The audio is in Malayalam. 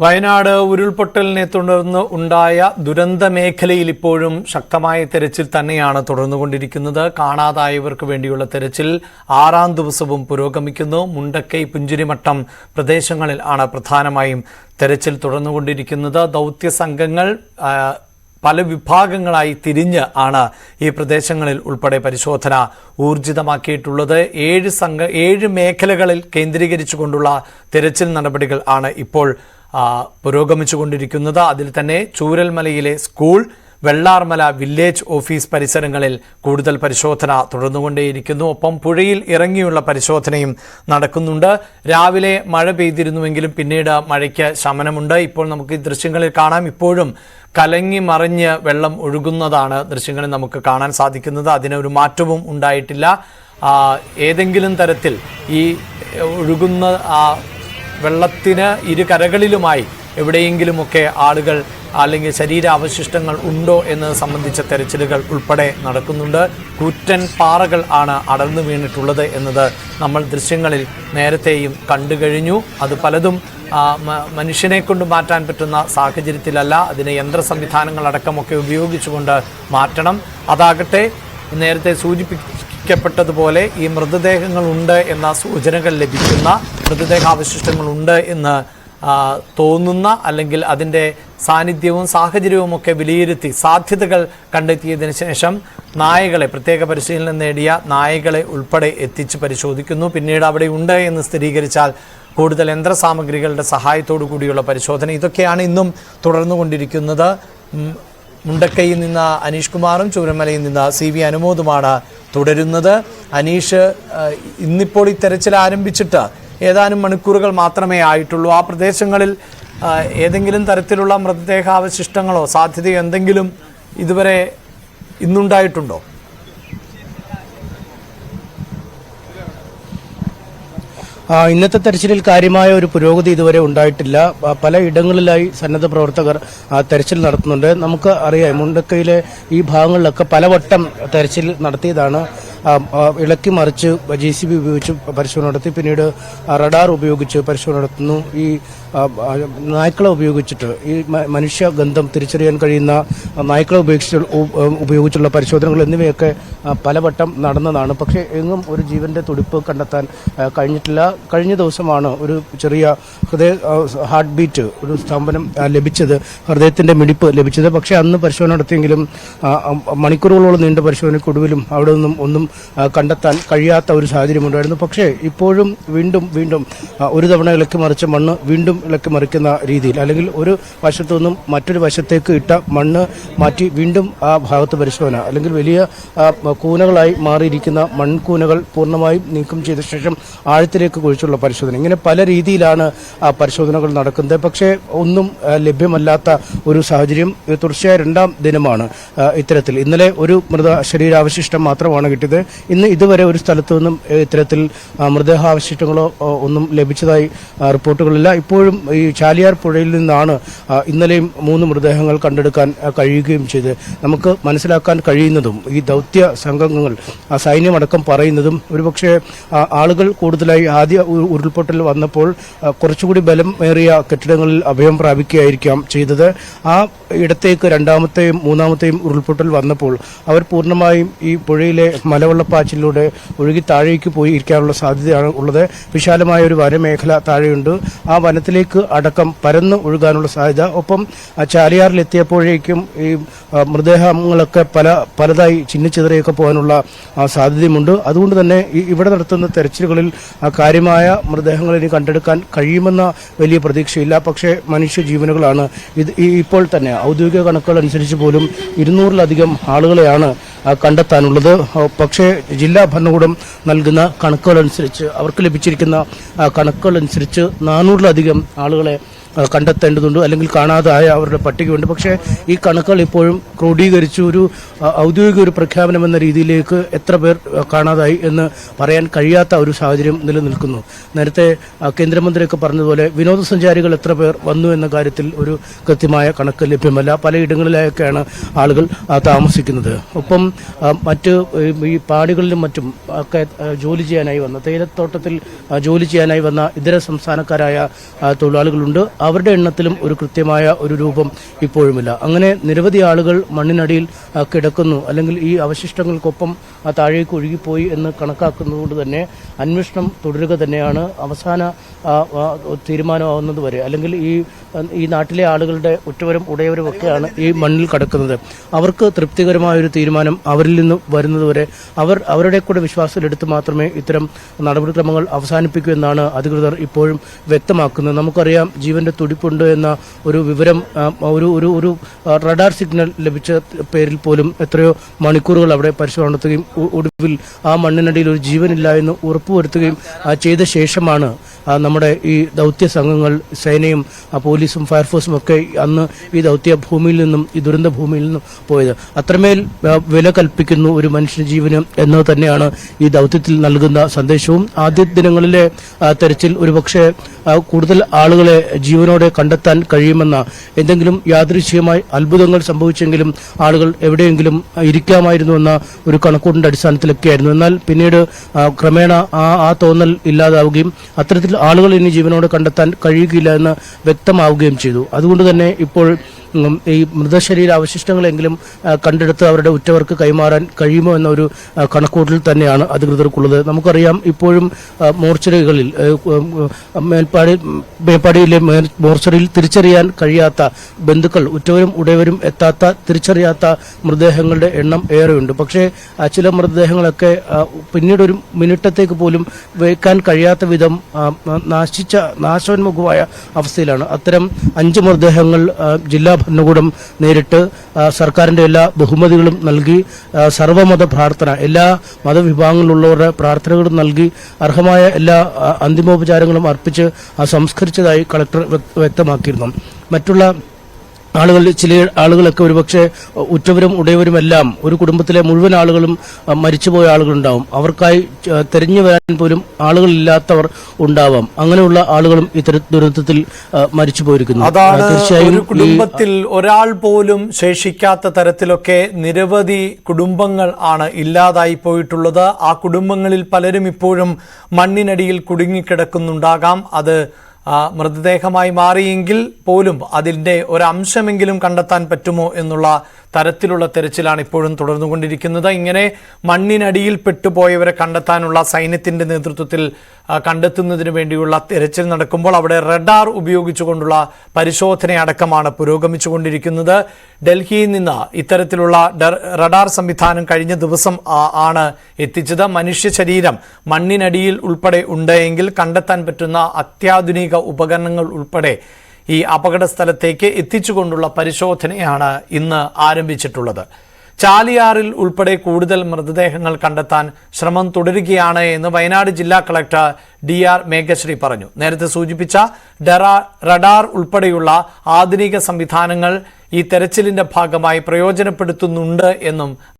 വയനാട് ഉരുൾപൊട്ടലിനെ തുടർന്ന് ഉണ്ടായ ദുരന്ത മേഖലയിൽ ഇപ്പോഴും ശക്തമായ തെരച്ചിൽ തന്നെയാണ് തുടർന്നുകൊണ്ടിരിക്കുന്നത്. കാണാതായവർക്ക് വേണ്ടിയുള്ള തെരച്ചിൽ 6ാം ദിവസവും പുരോഗമിക്കുന്നു. മുണ്ടക്കൈ, പുഞ്ചിരിമട്ടം പ്രദേശങ്ങളിൽ ആണ് പ്രധാനമായും തെരച്ചിൽ തുടർന്നുകൊണ്ടിരിക്കുന്നത്. ദൗത്യ സംഘങ്ങൾ പല വിഭാഗങ്ങളായി തിരിഞ്ഞ് ആണ് ഈ പ്രദേശങ്ങളിൽ ഉൾപ്പെടെ പരിശോധന ഊർജിതമാക്കിയിട്ടുള്ളത്. 7 മേഖലകളിൽ കേന്ദ്രീകരിച്ചുകൊണ്ടുള്ള തെരച്ചിൽ നടപടികൾ ആണ് ഇപ്പോൾ പുരോഗമിച്ചുകൊണ്ടിരിക്കുന്നത്. അതിൽ തന്നെ ചൂരൽമലയിലെ സ്കൂൾ, വെള്ളാർമല വില്ലേജ് ഓഫീസ് പരിസരങ്ങളിൽ കൂടുതൽ പരിശോധന തുടർന്നുകൊണ്ടേയിരിക്കുന്നു. ഒപ്പം പുഴയിൽ ഇറങ്ങിയുള്ള പരിശോധനയും നടക്കുന്നുണ്ട്. രാവിലെ മഴ പെയ്തിരുന്നുവെങ്കിലും പിന്നീട് മഴയ്ക്ക് ശമനമുണ്ട്. ഇപ്പോൾ നമുക്ക് ഈ ദൃശ്യങ്ങളിൽ കാണാം. ഇപ്പോഴും കലങ്ങി മറിഞ്ഞ് വെള്ളം ഒഴുകുന്നതാണ് ദൃശ്യങ്ങളിൽ നമുക്ക് കാണാൻ സാധിക്കുന്നത്. അതിനൊരു മാറ്റവും ഉണ്ടായിട്ടില്ല. ഏതെങ്കിലും തരത്തിൽ ഈ ഒഴുകുന്ന വെള്ളത്തിന് ഇരു കരകളിലുമായി എവിടെയെങ്കിലുമൊക്കെ ആളുകൾ അല്ലെങ്കിൽ ശരീരാവശിഷ്ടങ്ങൾ ഉണ്ടോ എന്നത് സംബന്ധിച്ച തെരച്ചിലുകൾ ഉൾപ്പെടെ നടക്കുന്നുണ്ട്. കൂറ്റൻ പാറകൾ ആണ് അടർന്നു വീണിട്ടുള്ളത് എന്നത് നമ്മൾ ദൃശ്യങ്ങളിൽ നേരത്തെയും കണ്ടു കഴിഞ്ഞു. അത് പലതും മനുഷ്യനെ കൊണ്ട് മാറ്റാൻ പറ്റുന്ന സാഹചര്യത്തിലല്ല. അതിന് യന്ത്ര സംവിധാനങ്ങളടക്കമൊക്കെ ഉപയോഗിച്ചുകൊണ്ട് മാറ്റണം. അതാകട്ടെ നേരത്തെ സൂചിപ്പിക്കപ്പെട്ടതുപോലെ ഈ മൃതദേഹങ്ങളുണ്ട് എന്ന സൂചനകൾ ലഭിക്കുന്ന, മൃതദേഹാവശിഷ്ടങ്ങളുണ്ട് എന്ന് തോന്നുന്ന അല്ലെങ്കിൽ അതിൻ്റെ സാന്നിധ്യവും സാഹചര്യവുമൊക്കെ വിലയിരുത്തി സാധ്യതകൾ കണ്ടെത്തിയതിനു ശേഷം നായകളെ, പ്രത്യേക പരിശീലനം നേടിയ നായകളെ ഉൾപ്പെടെ എത്തിച്ച് പരിശോധിക്കുന്നു. പിന്നീട് അവിടെ ഉണ്ട് എന്ന് സ്ഥിരീകരിച്ചാൽ കൂടുതൽ യന്ത്രസാമഗ്രികളുടെ സഹായത്തോടു കൂടിയുള്ള പരിശോധന. ഇതൊക്കെയാണ് ഇന്നും തുടർന്നുകൊണ്ടിരിക്കുന്നത്. മുണ്ടക്കൈയിൽ നിന്ന് അനീഷ് കുമാറും ചൂരൽമലയിൽ നിന്ന് CV അനുമോദുമാണ് തുടരുന്നത്. അനീഷ്, ഇന്നിപ്പോൾ ഈ തെരച്ചിൽ ആരംഭിച്ചിട്ട് ഏതാനും മണിക്കൂറുകൾ മാത്രമേ ആയിട്ടുള്ളൂ. ആ പ്രദേശങ്ങളിൽ ഏതെങ്കിലും തരത്തിലുള്ള മൃതദേഹാവശിഷ്ടങ്ങളോ സാധ്യതയോ എന്തെങ്കിലും ഇതുവരെ ഇന്നുണ്ടായിട്ടുണ്ടോ? ഇന്നത്തെ തെരച്ചിലിൽ കാര്യമായ ഒരു പുരോഗതി ഇതുവരെ ഉണ്ടായിട്ടില്ല. പല ഇടങ്ങളിലായി സന്നദ്ധ പ്രവർത്തകർ തെരച്ചിൽ നടത്തുന്നുണ്ട്. നമുക്ക് അറിയാം, മുണ്ടക്കയിലെ ഈ ഭാഗങ്ങളിലൊക്കെ പലവട്ടം തെരച്ചിൽ നടത്തിയതാണ്. ഇളക്കി മറിച്ച് JCB ഉപയോഗിച്ച് പരിശോധന നടത്തി, പിന്നീട് റഡാർ ഉപയോഗിച്ച് പരിശോധന നടത്തുന്നു. ഈ നായ്ക്കളെ ഉപയോഗിച്ചിട്ട് ഈ മനുഷ്യഗന്ധം തിരിച്ചറിയാൻ കഴിയുന്ന നായ്ക്കളെ ഉപയോഗിച്ചുള്ള പരിശോധനകൾ എന്നിവയൊക്കെ പലവട്ടം നടന്നതാണ്. പക്ഷേ എങ്ങും ഒരു ജീവന്റെ തുടിപ്പ് കണ്ടെത്താൻ കഴിഞ്ഞിട്ടില്ല. കഴിഞ്ഞ ദിവസമാണ് ഒരു ചെറിയ ഹാർട്ട് ബീറ്റ്, ഒരു സ്തംഭനം ലഭിച്ചത്, ഹൃദയത്തിന്റെ മിടിപ്പ് ലഭിച്ചത്. പക്ഷേ അന്ന് പരിശോധന നടത്തിയെങ്കിലും മണിക്കൂറുകളോളം നീണ്ട പരിശോധനയ്ക്കൊടുവിലും അവിടെ നിന്നും ഒന്നും കണ്ടെത്താൻ കഴിയാത്ത ഒരു സാഹചര്യമുണ്ടായിരുന്നു. പക്ഷേ ഇപ്പോഴും വീണ്ടും ഒരു തവണ ഇളക്കി മറിച്ച മണ്ണ് വീണ്ടും ഇളക്കി മറിക്കുന്ന രീതിയിൽ, അല്ലെങ്കിൽ ഒരു വശത്തു നിന്നും മറ്റൊരു വശത്തേക്ക് ഇട്ട മണ്ണ് മാറ്റി വീണ്ടും ആ ഭാഗത്ത് പരിശോധന, അല്ലെങ്കിൽ വലിയ കൂനകളായി മാറിയിരിക്കുന്ന മൺകൂനകൾ പൂർണ്ണമായും നീക്കം ചെയ്ത ശേഷം ആഴത്തിലേക്ക് കുഴിച്ചുള്ള പരിശോധന, ഇങ്ങനെ പല രീതിയിലാണ് പരിശോധനകൾ നടക്കുന്നത്. പക്ഷേ ഒന്നും ലഭ്യമല്ലാത്ത ഒരു സാഹചര്യം. തുടർച്ചയായ 2ാം ദിനമാണ് ഇത്തരത്തിൽ. ഇന്നലെ ഒരു ശരീരാവശിഷ്ടം മാത്രമാണ് കിട്ടിയത്. ഇന്ന് ഇതുവരെ ഒരു സ്ഥലത്തു നിന്നും ഇത്തരത്തിൽ മൃതദേഹാവശിഷ്ടങ്ങളോ ഒന്നും ലഭിച്ചതായി റിപ്പോർട്ടുകളില്ല. ഇപ്പോഴും ഈ ചാലിയാർ പുഴയിൽ നിന്നാണ് ഇന്നലെയും 3 മൃതദേഹങ്ങൾ കണ്ടെടുക്കാൻ കഴിയുകയും ചെയ്ത് നമുക്ക് മനസ്സിലാക്കാൻ കഴിയുന്നതും ഈ ദൗത്യ സംഘങ്ങൾ സൈന്യമടക്കം പറയുന്നതും ഒരുപക്ഷെ ആളുകൾ കൂടുതലായി ആദ്യ ഉരുൾപൊട്ടൽ വന്നപ്പോൾ കുറച്ചുകൂടി ബലമേറിയ കെട്ടിടങ്ങളിൽ അഭയം പ്രാപിക്കുകയായിരിക്കാം ചെയ്തത്. ആ ഇടത്തേക്ക് 2ാമത്തെയും 3ാമത്തെയും ഉരുൾപൊട്ടൽ വന്നപ്പോൾ അവർ പൂർണ്ണമായും ഈ പുഴയിലെ മലവെള്ളപ്പാച്ചിലൂടെ ഒഴുകി താഴേക്ക് പോയി ഇരിക്കാനുള്ള സാധ്യതയാണ് ഉള്ളത്. വിശാലമായ ഒരു വനമേഖല താഴെയുണ്ട്. ആ വനത്തിലേക്ക് അടക്കം പരന്ന് ഒഴുകാനുള്ള സാധ്യത. ഒപ്പം ചാലിയാറിലെത്തിയപ്പോഴേക്കും ഈ മൃതദേഹങ്ങളൊക്കെ പലതായി ചിന്നിച്ചിതറിയൊക്കെ പോകാനുള്ള സാധ്യതയുമുണ്ട്. അതുകൊണ്ട് തന്നെ ഇവിടെ നടത്തുന്ന തെരച്ചിലുകളിൽ കാര്യമായ മൃതദേഹങ്ങൾ ഇനി കണ്ടെടുക്കാൻ കഴിയുമെന്ന വലിയ പ്രതീക്ഷയില്ല. പക്ഷേ മനുഷ്യജീവനുകളാണ് ഇത്. ഇപ്പോൾ തന്നെ ഔദ്യോഗിക കണക്കുകൾ അനുസരിച്ച് പോലും 200-ലധികം ആളുകളെയാണ് കണ്ടെത്താനുള്ളത്. പക്ഷേ ജില്ലാ ഭരണകൂടം നൽകുന്ന കണക്കുകളനുസരിച്ച്, അവർക്ക് ലഭിച്ചിരിക്കുന്ന കണക്കുകളനുസരിച്ച് 400-ലധികം ആളുകളെ കണ്ടെത്തേണ്ടതുണ്ട്, അല്ലെങ്കിൽ കാണാതായ അവരുടെ പട്ടികയുണ്ട്. പക്ഷേ ഈ കണക്കുകൾ ഇപ്പോഴും ക്രോഡീകരിച്ച് ഒരു ഔദ്യോഗിക ഒരു പ്രഖ്യാപനം എന്ന രീതിയിലേക്ക് എത്ര പേർ കാണാതായി എന്ന് പറയാൻ കഴിയാത്ത ഒരു സാഹചര്യം നിലനിൽക്കുന്നു. നേരത്തെ കേന്ദ്രമന്ത്രിയൊക്കെ പറഞ്ഞതുപോലെ വിനോദസഞ്ചാരികൾ എത്ര പേർ വന്നു എന്ന കാര്യത്തിൽ ഒരു കൃത്യമായ കണക്ക് ലഭ്യമല്ല. പലയിടങ്ങളിലായൊക്കെയാണ് ആളുകൾ താമസിക്കുന്നത്. ഒപ്പം മറ്റ് ഈ പാടികളിലും മറ്റും ഒക്കെ ജോലി ചെയ്യാനായി വന്ന തേയിലത്തോട്ടത്തിൽ ജോലി ചെയ്യാനായി വന്ന ഇതര സംസ്ഥാനക്കാരായ തൊഴിലാളികളുണ്ട്. അവരുടെ എണ്ണത്തിലും ഒരു കൃത്യമായ ഒരു രൂപം ഇപ്പോഴുമില്ല. അങ്ങനെ നിരവധി ആളുകൾ മണ്ണിനടിയിൽ കിടക്കുന്നു, അല്ലെങ്കിൽ ഈ അവശിഷ്ടങ്ങൾക്കൊപ്പം താഴേക്ക് ഒഴുകിപ്പോയി എന്ന് കണക്കാക്കുന്നതുകൊണ്ട് തന്നെ അന്വേഷണം തുടരുക തന്നെയാണ്. അവസാന തീരുമാനമാവുന്നത് വരെ, അല്ലെങ്കിൽ ഈ നാട്ടിലെ ആളുകളുടെ ഉറ്റവരും ഉടയവരും ഒക്കെയാണ് ഈ മണ്ണിൽ കിടക്കുന്നത്. അവർക്ക് തൃപ്തികരമായ ഒരു തീരുമാനം അവരിൽ നിന്ന് വരുന്നതുവരെ അവരുടെ കൂടെ വിശ്വാസത്തിലെടുത്ത് മാത്രമേ ഇത്തരം നടപടിക്രമങ്ങൾ അവസാനിപ്പിക്കൂ എന്നാണ് അധികൃതർ ഇപ്പോഴും വ്യക്തമാക്കുന്നത്. നമുക്കറിയാം, ജീവന്റെ തുടിപ്പുണ്ട് എന്ന ഒരു വിവരം ഒരു റഡാർ സിഗ്നൽ ലഭിച്ച പേരിൽ പോലും എത്രയോ മണിക്കൂറുകൾ അവിടെ പരിശോധന നടത്തുകയും ഒടുവിൽ ആ മണ്ണിനടിയിൽ ഒരു ജീവനില്ല എന്ന് ഉറപ്പുവരുത്തുകയും ചെയ്ത ശേഷമാണ് നമ്മുടെ ഈ ദൗത്യ സംഘങ്ങൾ, സേനയും പോലീസും ഫയർഫോഴ്സും ഒക്കെ അന്ന് ഈ ദൗത്യ ഭൂമിയിൽ നിന്നും, ഈ ദുരന്ത ഭൂമിയിൽ നിന്നും പോയത്. അത്രമേൽ വില കൽപ്പിക്കുന്നു ഒരു മനുഷ്യ ജീവന് എന്നത് തന്നെയാണ് ഈ ദൗത്യത്തിൽ നൽകുന്ന സന്ദേശവും. ആദ്യ ദിനങ്ങളിലെ തെരച്ചിൽ ഒരുപക്ഷെ കൂടുതൽ ആളുകളെ ജീവനോടെ കണ്ടെത്താൻ കഴിയുമെന്ന, എന്തെങ്കിലും യാദൃശ്ചികമായി അത്ഭുതങ്ങൾ സംഭവിച്ചെങ്കിലും ആളുകൾ എവിടെയെങ്കിലും ഇരിക്കാമായിരുന്നു എന്ന ഒരു കണക്കൂട്ടിന്റെ അടിസ്ഥാനത്തിലൊക്കെയായിരുന്നു. എന്നാൽ പിന്നീട് ക്രമേണ ആ തോന്നൽ ഇല്ലാതാവുകയും അത്തരത്തിൽ ആളുകൾ ഇനി ജീവനോടെ കണ്ടെത്താൻ കഴിയുകയില്ല എന്ന് വ്യക്തമാവുകയും ചെയ്തു. അതുകൊണ്ട് തന്നെ ഇപ്പോൾ ഈ മൃതശരീര അവശിഷ്ടങ്ങളെങ്കിലും കണ്ടെടുത്ത് അവരുടെ ഉറ്റവർക്ക് കൈമാറാൻ കഴിയുമോ എന്നൊരു കണക്കൂട്ടൽ തന്നെയാണ് അധികൃതർക്കുള്ളത്. നമുക്കറിയാം, ഇപ്പോഴും മോർച്ചറികളിൽ, മേപ്പാടിയിലെ മോർച്ചറിയിൽ തിരിച്ചറിയാൻ കഴിയാത്ത ബന്ധുക്കൾ, ഉറ്റവരും ഉടയവരും എത്താത്ത, തിരിച്ചറിയാത്ത മൃതദേഹങ്ങളുടെ എണ്ണം ഏറെയുണ്ട്. പക്ഷേ ചില മൃതദേഹങ്ങളൊക്കെ പിന്നീട് ഒരു മിനിറ്റത്തേക്ക് പോലും വയ്ക്കാൻ കഴിയാത്ത വിധം നാശോന്മുഖമായ അവസ്ഥയിലാണ്. അത്തരം 5 മൃതദേഹങ്ങൾ ജില്ലാ ഭരണകൂടം നേരിട്ട് സർക്കാരിന്റെ എല്ലാ ബഹുമതികളും നൽകി, സർവ്വമത പ്രാർത്ഥന, എല്ലാ മതവിഭാഗങ്ങളിലുള്ളവരുടെ പ്രാർത്ഥനകളും നൽകി, അർഹമായ എല്ലാ അന്തിമോപചാരങ്ങളും അർപ്പിച്ച് സംസ്കരിച്ചതായി കളക്ടർ വ്യക്തമാക്കിയിരുന്നു. മറ്റുള്ള ചില ആളുകളൊക്കെ ഒരുപക്ഷെ ഉറ്റവരും ഉടയവരുമെല്ലാം, ഒരു കുടുംബത്തിലെ മുഴുവൻ ആളുകളും മരിച്ചുപോയ ആളുകളുണ്ടാവും. അവർക്കായി തെരഞ്ഞു വരാൻ പോലും ആളുകളില്ലാത്തവർ ഉണ്ടാവാം. അങ്ങനെയുള്ള ആളുകളും ഇത്തരം ദുരന്തത്തിൽ മരിച്ചു പോയിരിക്കുന്നു. അതാണ്, ഒരു കുടുംബത്തിൽ ഒരാൾ പോലും ശേഷിക്കാത്ത തരത്തിലൊക്കെ നിരവധി കുടുംബങ്ങൾ ആണ് ഇല്ലാതായി പോയിട്ടുള്ളത്. ആ കുടുംബങ്ങളിൽ പലരും ഇപ്പോഴും മണ്ണിനടിയിൽ കുടുങ്ങിക്കിടക്കുന്നുണ്ടാകാം. അത് മൃതദേഹമായി മാറിയെങ്കിൽ പോലും അതിൻ്റെ ഒരംശമെങ്കിലും കണ്ടെത്താൻ പറ്റുമോ എന്നുള്ള തരത്തിലുള്ള തെരച്ചിലാണ് ഇപ്പോഴും തുടർന്നുകൊണ്ടിരിക്കുന്നത്. ഇങ്ങനെ മണ്ണിനടിയിൽ പെട്ടുപോയവരെ കണ്ടെത്താനുള്ള സൈന്യത്തിന്റെ നേതൃത്വത്തിൽ കണ്ടെത്തുന്നതിന് വേണ്ടിയുള്ള തെരച്ചിൽ നടക്കുമ്പോൾ അവിടെ റഡാർ ഉപയോഗിച്ചുകൊണ്ടുള്ള പരിശോധനയടക്കമാണ് പുരോഗമിച്ചുകൊണ്ടിരിക്കുന്നത്. ഡൽഹിയിൽ നിന്ന് ഇത്തരത്തിലുള്ള റഡാർ സംവിധാനം കഴിഞ്ഞ ദിവസം ആണ് എത്തിച്ചത്. മനുഷ്യ ശരീരം മണ്ണിനടിയിൽ ഉൾപ്പെടെ ഉണ്ടെങ്കിൽ കണ്ടെത്താൻ പറ്റുന്ന അത്യാധുനിക ഉപകരണങ്ങൾ ഉൾപ്പെടെ ഈ അപകട സ്ഥലത്തേക്ക് എത്തിച്ചുകൊണ്ടുള്ള പരിശോധനയാണ് ഇന്ന് ആരംഭിച്ചിട്ടുള്ളത്. ചാലിയാറിൽ ഉൾപ്പെടെ കൂടുതൽ മൃതദേഹങ്ങൾ കണ്ടെത്താൻ ശ്രമം തുടരുകയാണ് എന്ന് വയനാട് ജില്ലാ കളക്ടർ DR മേഘശ്രീ പറഞ്ഞു. നേരത്തെ സൂചിപ്പിച്ച റഡാർ ഉൾപ്പെടെയുള്ള ആധുനിക സംവിധാനങ്ങൾ ഈ തെരച്ചിലിന്റെ ഭാഗമായി പ്രയോജനപ്പെടുത്തുന്നുണ്ട് എന്നും